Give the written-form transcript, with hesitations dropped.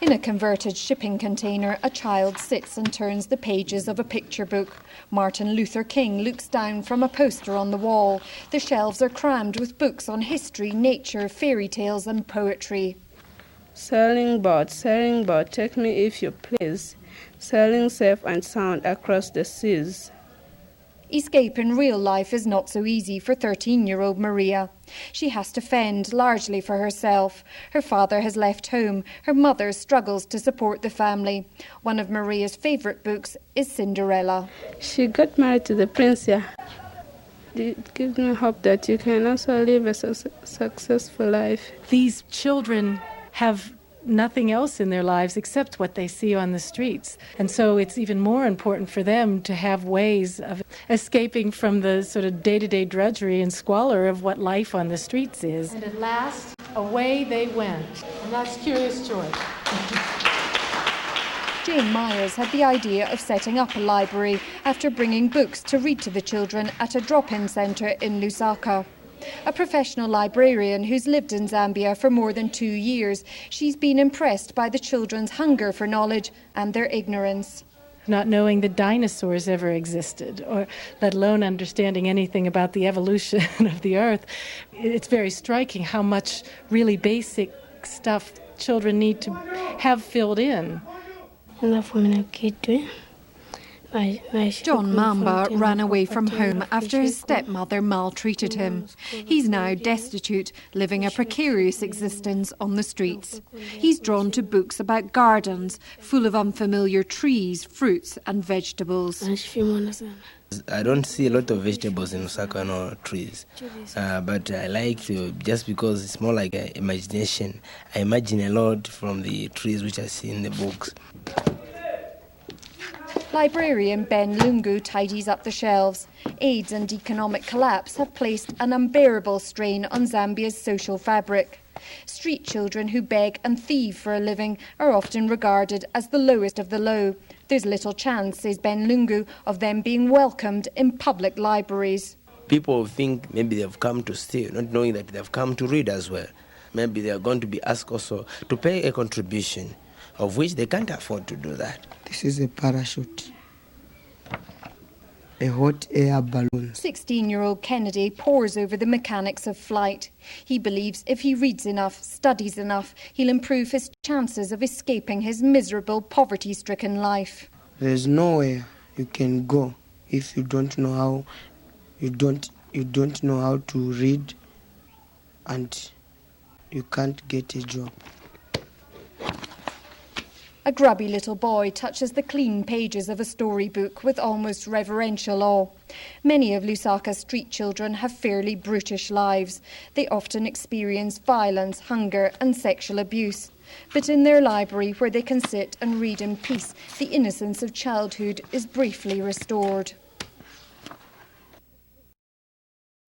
In a converted shipping container, a child sits and turns the pages of a picture book. Martin Luther King looks down from a poster on the wall. The shelves are crammed with books on history, nature, fairy tales and poetry. Sailing boat, take me if you please. Sailing safe and sound across the seas. Escape in real life is not so easy for 13-year-old Maria. She has to fend largely for herself. Her father has left home. Her mother struggles to support the family. One of Maria's favourite books is Cinderella. She got married to the prince, yeah. It gives me hope that you can also live a successful life. These children have nothing else in their lives except what they see on the streets. And so it's even more important for them to have ways of escaping from the sort of day-to-day drudgery and squalor of what life on the streets is. And at last, away they went. And that's Curious George. Jane Myers had the idea of setting up a library after bringing books to read to the children at a drop-in centre in Lusaka. A professional librarian who's lived in Zambia for more than 2 years, she's been impressed by the children's hunger for knowledge and their ignorance. Not knowing that dinosaurs ever existed, or let alone understanding anything about the evolution of the earth, it's very striking how much really basic stuff children need to have filled in. John Mamba ran away from home after his stepmother maltreated him. He's now destitute, living a precarious existence on the streets. He's drawn to books about gardens, full of unfamiliar trees, fruits and vegetables. I don't see a lot of vegetables in Lusaka or trees, but I like to, just because it's more like imagination. I imagine a lot from the trees which I see in the books. Librarian Ben Lungu tidies up the shelves. AIDS and economic collapse have placed an unbearable strain on Zambia's social fabric. Street children who beg and thieve for a living are often regarded as the lowest of the low. There's little chance, says Ben Lungu, of them being welcomed in public libraries. People think maybe they've come to steal, not knowing that they've come to read as well. Maybe they're going to be asked also to pay a contribution, of which they can't afford to do that. This is a parachute, a hot air balloon. 16-year-old Kennedy pores over the mechanics of flight. He believes if he reads enough, studies enough, he'll improve his chances of escaping his miserable, poverty-stricken life. There's nowhere you can go if you don't know how. You don't know how to read, and you can't get a job. A grubby little boy touches the clean pages of a storybook with almost reverential awe. Many of Lusaka's street children have fairly brutish lives. They often experience violence, hunger and sexual abuse. But in their library, where they can sit and read in peace, the innocence of childhood is briefly restored.